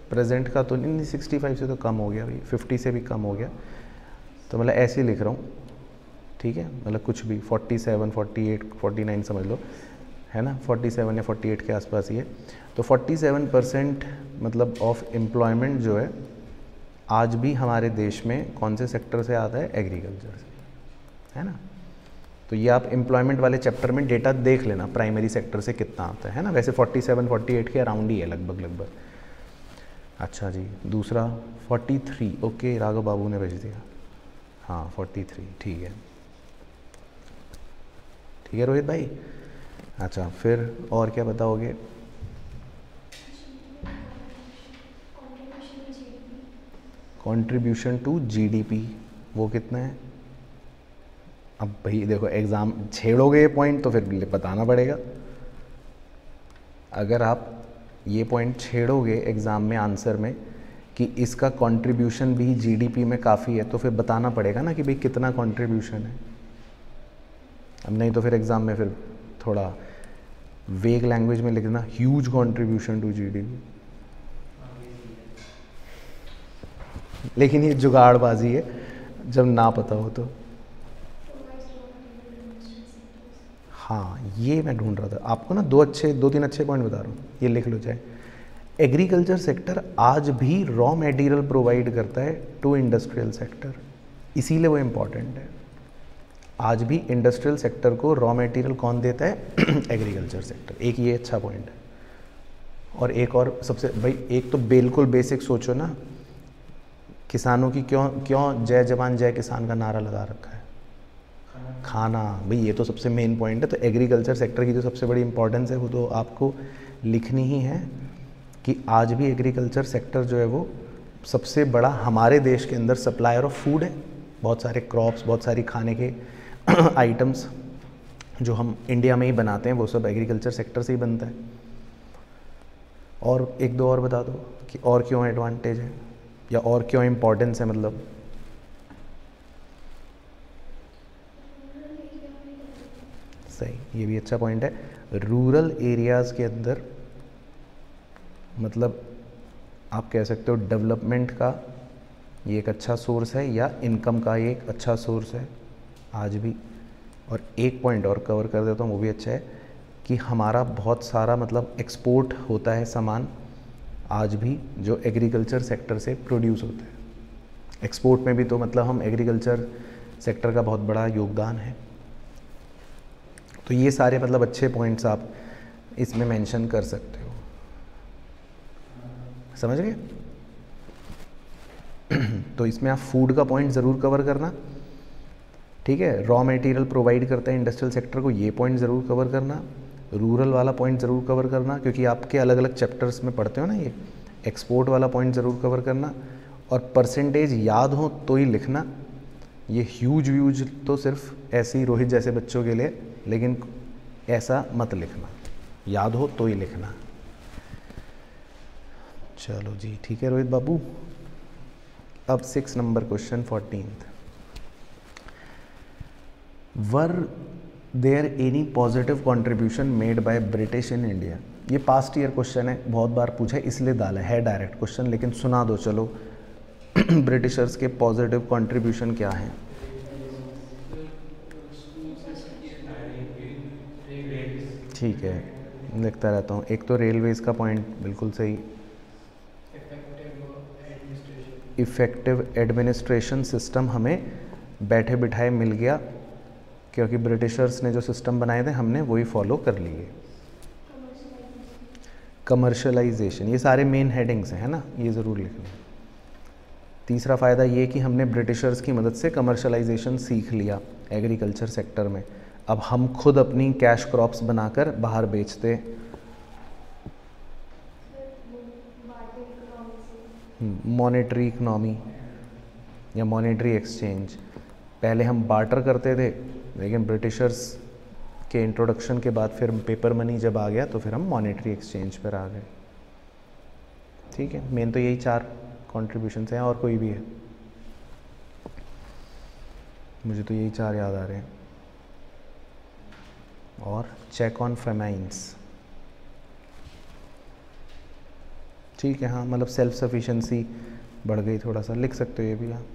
प्रेजेंट का तो नहीं, 65 से तो कम हो गया भाई, 50 से भी कम हो गया, तो मतलब ऐसे ही लिख रहा हूँ। ठीक है, मतलब कुछ भी 47, 48, 49 समझ लो, है ना, 47 या 48 के आसपास ही है। तो 47% मतलब ऑफ एम्प्लॉयमेंट जो है आज भी हमारे देश में कौन से सेक्टर से आता है? एग्रीकल्चर से, है ना। तो ये आप एम्प्लॉयमेंट वाले चैप्टर में डेटा देख लेना प्राइमरी सेक्टर से कितना आता है ना, वैसे 47-48 के अराउंड ही है लगभग लगभग। अच्छा जी, दूसरा 43, ओके राघव बाबू ने भेज दिया, हाँ 43 ठीक है, ठीक है रोहित भाई। अच्छा फिर और क्या बताओगे? कंट्रीब्यूशन टू जीडीपी वो कितना है? अब भाई देखो एग्ज़ाम छेड़ोगे ये पॉइंट तो फिर बताना पड़ेगा। अगर आप ये पॉइंट छेड़ोगे एग्ज़ाम में आंसर में कि इसका कंट्रीब्यूशन भी जीडीपी में काफ़ी है, तो फिर बताना पड़ेगा ना कि भाई कितना कंट्रीब्यूशन है। अब नहीं तो फिर एग्ज़ाम में फिर थोड़ा वेग लैंग्वेज में लिखना ह्यूज कंट्रीब्यूशन टू जीडीपी, लेकिन ये जुगाड़बाजी है जब ना पता हो तो। हाँ ये मैं ढूंढ रहा था आपको ना, 2-3 अच्छे पॉइंट बता रहा हूँ, ये लिख लो चाहे। एग्रीकल्चर सेक्टर आज भी रॉ मटेरियल प्रोवाइड करता है टू इंडस्ट्रियल सेक्टर, इसीलिए वो इम्पॉर्टेंट है। आज भी इंडस्ट्रियल सेक्टर को रॉ मटेरियल कौन देता है? Agriculture sector. एक ये अच्छा पॉइंट है। और एक और सबसे भाई, एक तो बिल्कुल बेसिक सोचो ना, किसानों की क्यों जय जवान जय किसान का नारा लगा रखा है? खाना। भाई ये तो सबसे मेन पॉइंट है। तो एग्रीकल्चर सेक्टर की जो सबसे बड़ी इंपॉर्टेंस है वो तो आपको लिखनी ही है कि आज भी एग्रीकल्चर सेक्टर जो है वो सबसे बड़ा हमारे देश के अंदर सप्लायर ऑफ फूड है। बहुत सारे क्रॉप्स, बहुत सारी खाने के आइटम्स जो हम इंडिया में ही बनाते हैं वो सब एग्रीकल्चर सेक्टर से ही बनता है। और एक दो और बता दो कि और क्यों एडवांटेज है या और क्यों इम्पोर्टेंस है, मतलब सही, ये भी अच्छा पॉइंट है। रूरल एरियाज़ के अंदर मतलब आप कह सकते हो डेवलपमेंट का ये एक अच्छा सोर्स है या इनकम का ये एक अच्छा सोर्स है आज भी। और एक पॉइंट और कवर कर देता हूँ, वो भी अच्छा है कि हमारा बहुत सारा मतलब एक्सपोर्ट होता है सामान आज भी जो एग्रीकल्चर सेक्टर से प्रोड्यूस होता है। एक्सपोर्ट में भी तो मतलब हम एग्रीकल्चर सेक्टर का बहुत बड़ा योगदान है। तो ये सारे मतलब अच्छे पॉइंट्स आप इसमें मेंशन कर सकते हो, समझ गए? तो इसमें आप फूड का पॉइंट ज़रूर कवर करना, ठीक है। रॉ मटेरियल प्रोवाइड करता है इंडस्ट्रियल सेक्टर को, ये पॉइंट ज़रूर कवर करना। रूरल वाला पॉइंट ज़रूर कवर करना क्योंकि आपके अलग अलग चैप्टर्स में पढ़ते हो ना ये। एक्सपोर्ट वाला पॉइंट ज़रूर कवर करना और परसेंटेज याद हो तो ही लिखना। ये ह्यूज व्यूज तो सिर्फ ऐसे ही रोहित जैसे बच्चों के लिए, लेकिन ऐसा मत लिखना, याद हो तो ही लिखना। चलो जी ठीक है रोहित बाबू। अब 6 number question 14th। Were there any positive contribution made by British in India? ये पास्ट ईयर क्वेश्चन है, बहुत बार पूछा है इसलिए डाला है डायरेक्ट क्वेश्चन, लेकिन सुना दो चलो। ब्रिटिशर्स के पॉजिटिव कंट्रीब्यूशन क्या हैं? ठीक है, लिखता रहता हूँ। एक तो रेलवेज़ का पॉइंट बिल्कुल सही, इफ़ेक्टिव एडमिनिस्ट्रेशन सिस्टम हमें बैठे बिठाए मिल गया क्योंकि ब्रिटिशर्स ने जो सिस्टम बनाए थे हमने वही फॉलो कर लिए। कमर्शलाइजेशन, ये सारे मेन हेडिंग्स हैं, है ना, ये ज़रूर लिखना। तीसरा फ़ायदा ये कि हमने ब्रिटिशर्स की मदद से कमर्शलाइजेशन सीख लिया एग्रीकल्चर सेक्टर में। अब हम खुद अपनी कैश क्रॉप्स बनाकर बाहर बेचते। मॉनेटरी इकनॉमी या मॉनेटरी एक्सचेंज। पहले हम बार्टर करते थे, लेकिन ब्रिटिशर्स के इंट्रोडक्शन के बाद फिर पेपर मनी जब आ गया तो फिर हम मॉनेटरी एक्सचेंज पर आ गए। ठीक है, मेन तो यही 4 कॉन्ट्रीब्यूशंस हैं, और कोई भी है? मुझे तो यही 4 याद आ रहे हैं। और चेक ऑन फेमाइंस, ठीक है, हाँ मतलब सेल्फ सफिशेंसी बढ़ गई, थोड़ा सा लिख सकते हो ये भी। हाँ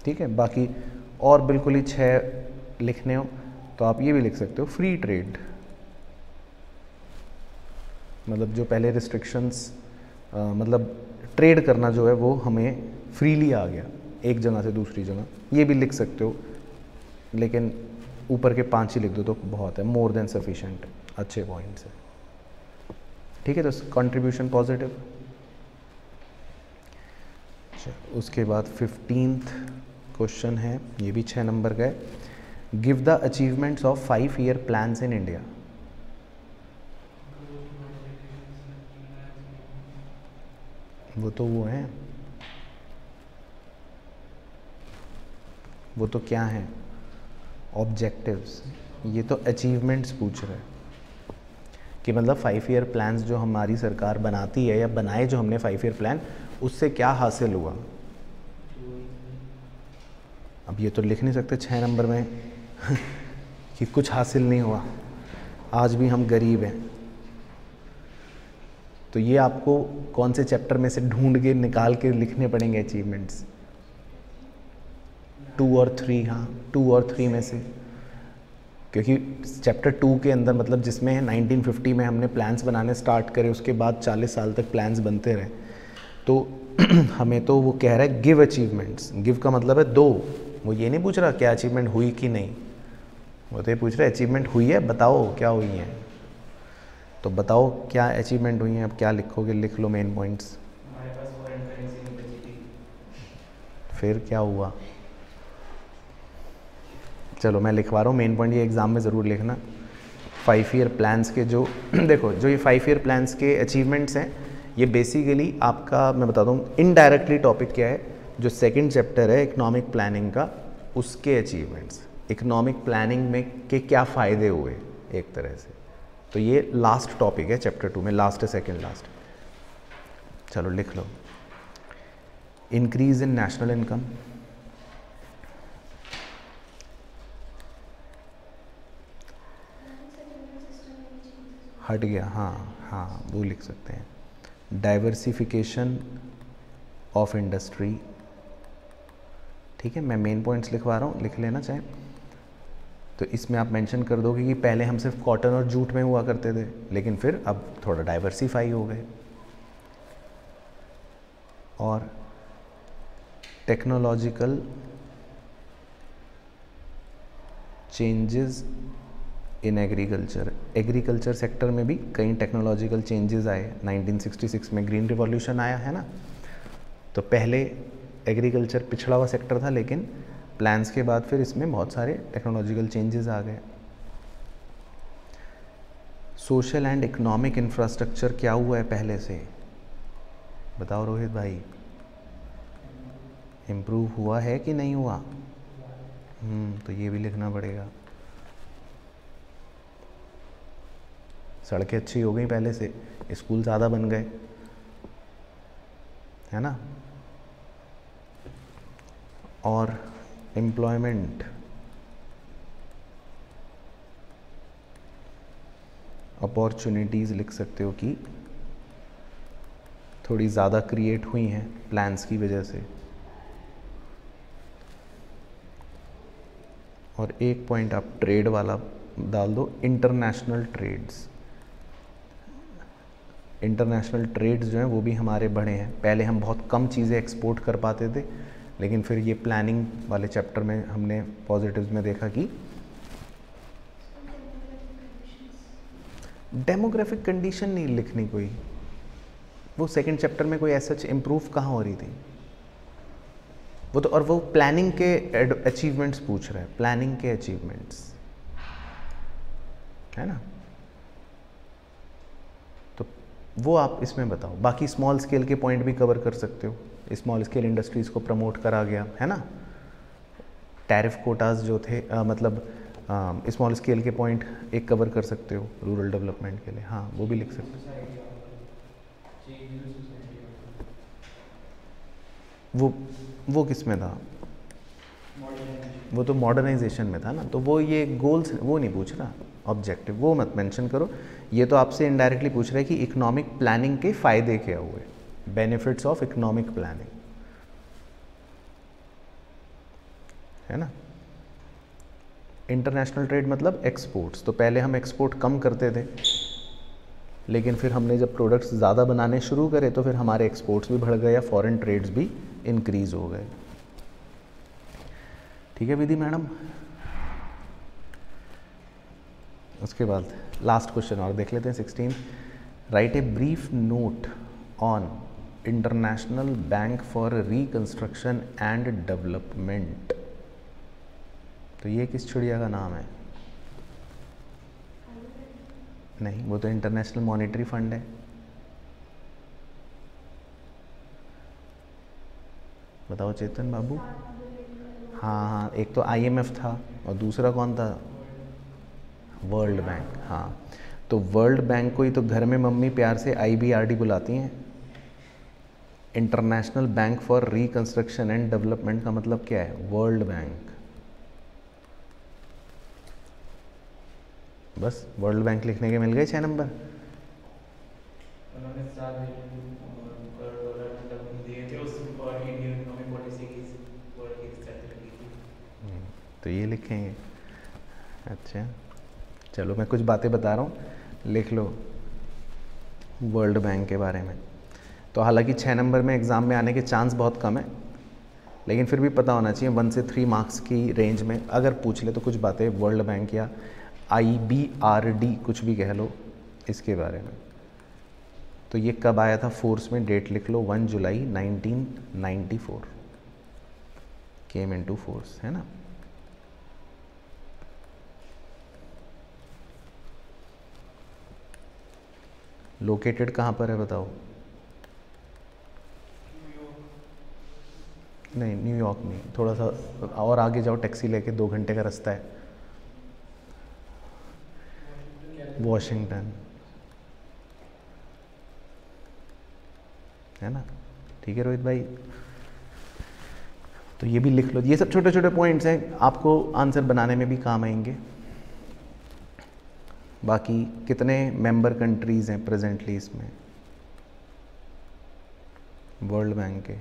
ठीक है, बाकी और बिल्कुल ही 6 लिखने हो तो आप ये भी लिख सकते हो, फ्री ट्रेड। मतलब जो पहले रिस्ट्रिक्शंस मतलब ट्रेड करना जो है वो हमें फ्रीली आ गया, एक जगह से दूसरी जगह, ये भी लिख सकते हो, लेकिन ऊपर के 5 ही लिख दो तो बहुत है, मोर देन सफिशेंट, अच्छे पॉइंट्स है। ठीक है, तो कंट्रीब्यूशन पॉजिटिव। उसके बाद 15th क्वेश्चन है, ये भी 6 नंबर का है। Give the achievements of 5 year plans in India. वो तो वो हैं, वो तो क्या हैं, ऑब्जेक्टिव्स। ये तो अचीवमेंट्स पूछ रहे हैं कि मतलब 5 ईयर प्लान्स जो हमारी सरकार बनाती है या बनाए जो हमने 5 ईयर प्लान, उससे क्या हासिल हुआ। अब ये तो लिख नहीं सकते 6 नंबर में कि कुछ हासिल नहीं हुआ, आज भी हम गरीब हैं। तो ये आपको कौन से चैप्टर में से ढूंढ के निकाल के लिखने पड़ेंगे अचीवमेंट्स, 2 और 3, हाँ 2 और 3 में से, क्योंकि चैप्टर 2 के अंदर मतलब जिसमें 1950 में हमने प्लान्स बनाने स्टार्ट करे, उसके बाद 40 साल तक प्लान्स बनते रहे, तो हमें तो वो कह रहा है गिव अचीवमेंट्स। गिव का मतलब है दो, वो ये नहीं पूछ रहा क्या अचीवमेंट हुई कि नहीं, वो तो ये पूछ रहा है अचीवमेंट हुई है, बताओ क्या हुई है। तो बताओ क्या अचीवमेंट हुई है, अब क्या लिखोगे, लिख लो मेन पॉइंट्स। हमारे पास फॉरेन करेंसी नहीं बची थी। फिर क्या हुआ, चलो मैं लिखवा रहा हूँ मेन पॉइंट, ये एग्ज़ाम में ज़रूर लिखना। 5 ईयर प्लान्स के जो देखो जो ये 5 ईयर प्लान्स के अचीवमेंट्स हैं, ये बेसिकली आपका मैं बताता हूँ इनडायरेक्टली टॉपिक क्या है, जो सेकंड चैप्टर है इकोनॉमिक प्लानिंग का, उसके अचीवमेंट्स, इकोनॉमिक प्लानिंग में के क्या फ़ायदे हुए एक तरह से। तो ये लास्ट टॉपिक है चैप्टर 2 में, लास्ट है, सेकंड लास्ट। चलो लिख लो, इंक्रीज इन नेशनल इनकम, हट गया, हाँ हाँ वो लिख सकते हैं। डाइवर्सिफिकेशन ऑफ इंडस्ट्री, ठीक है, मैं मेन पॉइंट्स लिखवा रहा हूँ, लिख लेना चाहें तो इसमें आप मेंशन कर दोगे कि पहले हम सिर्फ कॉटन और जूट में हुआ करते थे, लेकिन फिर अब थोड़ा डाइवर्सिफाई हो गए। और technological changes in agriculture, agriculture sector में भी कई टेक्नोलॉजिकल चेंजेस आए। 1966 में ग्रीन रिवॉल्यूशन आया है ना, तो पहले एग्रीकल्चर पिछड़ा हुआ सेक्टर था, लेकिन प्लान्स के बाद फिर इसमें बहुत सारे टेक्नोलॉजिकल चेंजेस आ गए। सोशल एंड इकोनॉमिक इंफ्रास्ट्रक्चर क्या हुआ है पहले से, बताओ रोहित भाई, इम्प्रूव हुआ है कि नहीं हुआ। तो ये भी लिखना पड़ेगा। सड़कें अच्छी हो गई पहले से, स्कूल ज़्यादा बन गए, है ना। और एम्प्लॉयमेंट, अपॉर्चुनिटीज़ लिख सकते हो कि थोड़ी ज़्यादा क्रिएट हुई हैं प्लान्स की वजह से। और एक पॉइंट आप ट्रेड वाला डाल दो, इंटरनेशनल ट्रेड्स। इंटरनेशनल ट्रेड्स जो हैं वो भी हमारे बढ़े हैं। पहले हम बहुत कम चीज़ें एक्सपोर्ट कर पाते थे, लेकिन फिर ये प्लानिंग वाले चैप्टर में हमने पॉजिटिव्स में देखा कि डेमोग्राफिक कंडीशन नहीं लिखनी कोई, वो सेकंड चैप्टर में कोई ऐसा इम्प्रूव कहाँ हो रही थी वो तो। और वो प्लानिंग के अचीवमेंट्स पूछ रहे हैं, प्लानिंग के अचीवमेंट्स, है ना। तो वो आप इसमें बताओ। बाकी स्मॉल स्केल के पॉइंट भी कवर कर सकते हो, स्मॉल स्केल इंडस्ट्रीज़ को प्रमोट करा गया है ना। टैरिफ कोटास जो थे मतलब स्मॉल स्केल के पॉइंट एक कवर कर सकते हो रूरल डेवलपमेंट के लिए, हाँ वो भी लिख सकते हो। वो किस में था, वो तो मॉडर्नाइजेशन में था ना। तो वो ये गोल्स वो नहीं पूछ रहा, ऑब्जेक्टिव वो मत मेंशन करो। ये तो आपसे इनडायरेक्टली पूछ रहा है कि इकोनॉमिक प्लानिंग के फ़ायदे क्या हुए, बेनिफिट्स ऑफ इकोनॉमिक प्लानिंग, है ना। इंटरनेशनल ट्रेड मतलब एक्सपोर्ट्स। तो पहले हम एक्सपोर्ट कम करते थे, लेकिन फिर हमने जब प्रोडक्ट्स ज़्यादा बनाने शुरू करे तो फिर हमारे एक्सपोर्ट्स भी बढ़ गए या फॉरेन ट्रेड्स भी इंक्रीज़ हो गए। ठीक है विधि मैडम। उसके बाद लास्ट क्वेश्चन और देख लेते हैं 16। Right a brief note on international bank for reconstruction and development. तो ये किस चिड़िया का नाम है? नहीं, वो तो इंटरनेशनल मॉनेटरी फंड है। बताओ चेतन बाबू। हाँ हाँ, एक तो IMF था और दूसरा कौन था? World bank. हाँ, तो वर्ल्ड बैंक को ही तो घर में मम्मी प्यार से IBRD बुलाती हैं। International bank for reconstruction and development का मतलब क्या है? World bank. बस वर्ल्ड बैंक लिखने के मिल गए 6 नंबर। उन्होंने $7 बिलियन मतलब दिए थे उस और इंडियन इकोनॉमी पॉलिसी की वर्ल्ड की स्ट्रेटजी लगी थी। तो ये लिखेंगे। अच्छा चलो, मैं कुछ बातें बता रहा हूँ, लिख लो वर्ल्ड बैंक के बारे में। तो हालांकि 6 नंबर में एग्ज़ाम में आने के चांस बहुत कम है, लेकिन फिर भी पता होना चाहिए 1 से 3 मार्क्स की रेंज में अगर पूछ ले तो कुछ बातें वर्ल्ड बैंक या IBRD कुछ भी कह लो इसके बारे में। तो ये कब आया था फोर्स में? डेट लिख लो 1 जुलाई 1994 केम इनटू फोर्स, है ना। लोकेटेड कहाँ पर है बताओ? नहीं, न्यूयॉर्क नहीं, थोड़ा सा और आगे जाओ, टैक्सी लेके 2 घंटे का रास्ता है। वॉशिंगटन, है ना। ठीक है रोहित भाई, तो ये भी लिख लो। ये सब छोटे छोटे पॉइंट्स हैं, आपको आंसर बनाने में भी काम आएंगे। बाकी कितने मेंबर कंट्रीज़ हैं प्रेजेंटली इसमें वर्ल्ड बैंक के?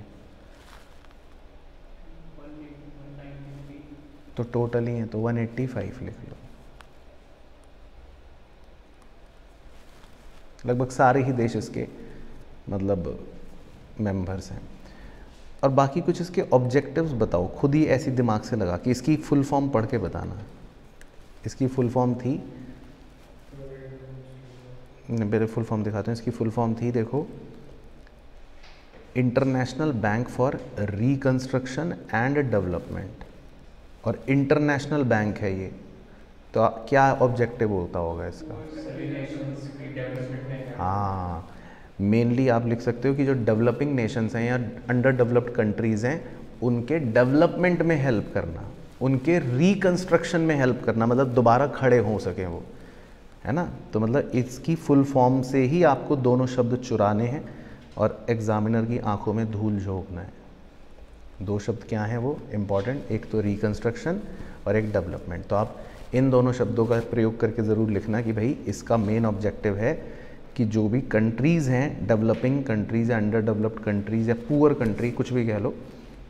तो टोटल ही हैं, तो 185 लिख लो। लगभग सारे ही देश इसके मतलब मेंबर्स हैं। और बाकी कुछ इसके ऑब्जेक्टिव्स बताओ, खुद ही ऐसी दिमाग से लगा कि इसकी फुल फॉर्म पढ़ के बताना। इसकी फुल फॉर्म थी, मेरे फुल फॉर्म दिखाते हैं। इसकी फुल फॉर्म थी, देखो, international bank for reconstruction and development. और इंटरनेशनल बैंक है ये, तो क्या ऑब्जेक्टिव होता होगा इसका? सभी नेशंस की डेवलपमेंट में। हाँ, मेनली आप लिख सकते हो कि जो डेवलपिंग नेशंस हैं या अंडर डेवलप्ड कंट्रीज़ हैं उनके डेवलपमेंट में हेल्प करना, उनके रिकंस्ट्रक्शन में हेल्प करना, मतलब दोबारा खड़े हो सकें वो, है ना। तो मतलब इसकी फुल फॉर्म से ही आपको दोनों शब्द चुराने हैं और एग्जामिनर की आंखों में धूल झोंकना है। 2 शब्द क्या हैं वो इम्पॉर्टेंट, एक तो रिकंस्ट्रक्शन और एक डेवलपमेंट। तो आप इन दोनों शब्दों का प्रयोग करके ज़रूर लिखना कि भाई इसका मेन ऑब्जेक्टिव है कि जो भी कंट्रीज़ हैं, डेवलपिंग कंट्रीज़ या अंडर डेवलप्ड कंट्रीज़ या पुअर कंट्री, कुछ भी कह लो,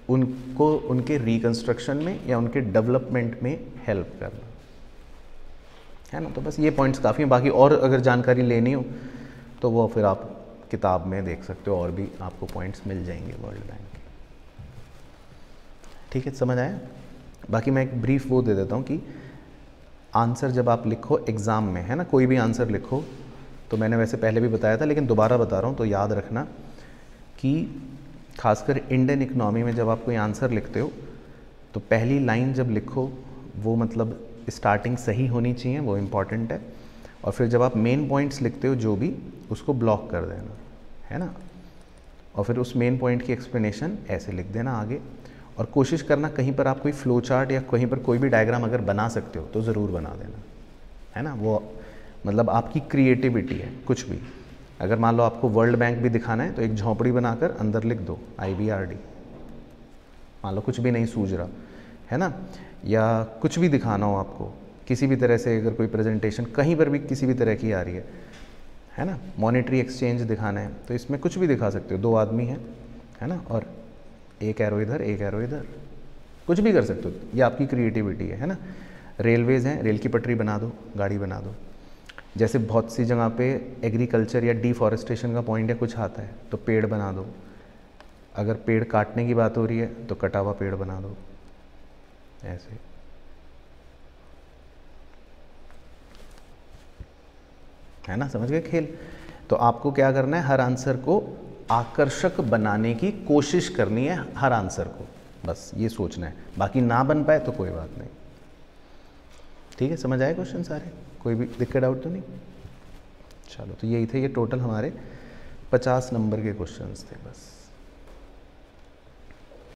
उनको उनके रिकंस्ट्रक्शन में या उनके डेवलपमेंट में हेल्प करना, है ना। तो बस ये पॉइंट्स काफ़ी हैं। बाकी और अगर जानकारी लेनी हो तो वो फिर आप किताब में देख सकते हो, और भी आपको पॉइंट्स मिल जाएंगे वर्ल्ड बैंक के। ठीक है, समझ आया। बाकी मैं एक ब्रीफ वो दे देता हूँ कि आंसर जब आप लिखो एग्ज़ाम में, है ना, कोई भी आंसर लिखो, तो मैंने वैसे पहले भी बताया था लेकिन दोबारा बता रहा हूँ, तो याद रखना कि खासकर इंडियन इकनॉमी में जब आप कोई आंसर लिखते हो तो पहली लाइन जब लिखो वो मतलब स्टार्टिंग सही होनी चाहिए, वो इम्पॉर्टेंट है। और फिर जब आप मेन पॉइंट्स लिखते हो जो भी, उसको ब्लॉक कर देना, है ना। और फिर उस मेन पॉइंट की एक्सप्लेनेशन ऐसे लिख देना आगे। और कोशिश करना कहीं पर आप कोई फ्लो चार्ट या कहीं पर कोई भी डायग्राम अगर बना सकते हो तो ज़रूर बना देना, है ना। वो मतलब आपकी क्रिएटिविटी है। कुछ भी अगर मान लो आपको वर्ल्ड बैंक भी दिखाना है तो एक झोंपड़ी बनाकर अंदर लिख दो IBRD, मान लो कुछ भी नहीं सूझ रहा, है ना। या कुछ भी दिखाना हो आपको किसी भी तरह से, अगर कोई प्रेजेंटेशन कहीं पर भी किसी भी तरह की आ रही है ना, मॉनेटरी एक्सचेंज दिखाना है तो इसमें कुछ भी दिखा सकते हो। 2 आदमी हैं, है ना, और एक एरो इधर एक एरो इधर, कुछ भी कर सकते हो। ये आपकी क्रिएटिविटी है ना। रेलवेज़ हैं, रेल की पटरी बना दो, गाड़ी बना दो। जैसे बहुत सी जगह पे एग्रीकल्चर या डिफॉरेस्टेशन का पॉइंट या कुछ आता है तो पेड़ बना दो। अगर पेड़ काटने की बात हो रही है तो कटा हुआ पेड़ बना दो, ऐसे। है ना, समझ गए खेल। तो आपको क्या करना है, हर आंसर को आकर्षक बनाने की कोशिश करनी है, हर आंसर को, बस ये सोचना है। बाकी ना बन पाए तो कोई बात नहीं। ठीक है, समझ आए क्वेश्चन सारे? कोई भी दिक्कत डाउट तो नहीं? चलो, तो यही थे, ये टोटल हमारे 50 नंबर के क्वेश्चंस थे बस।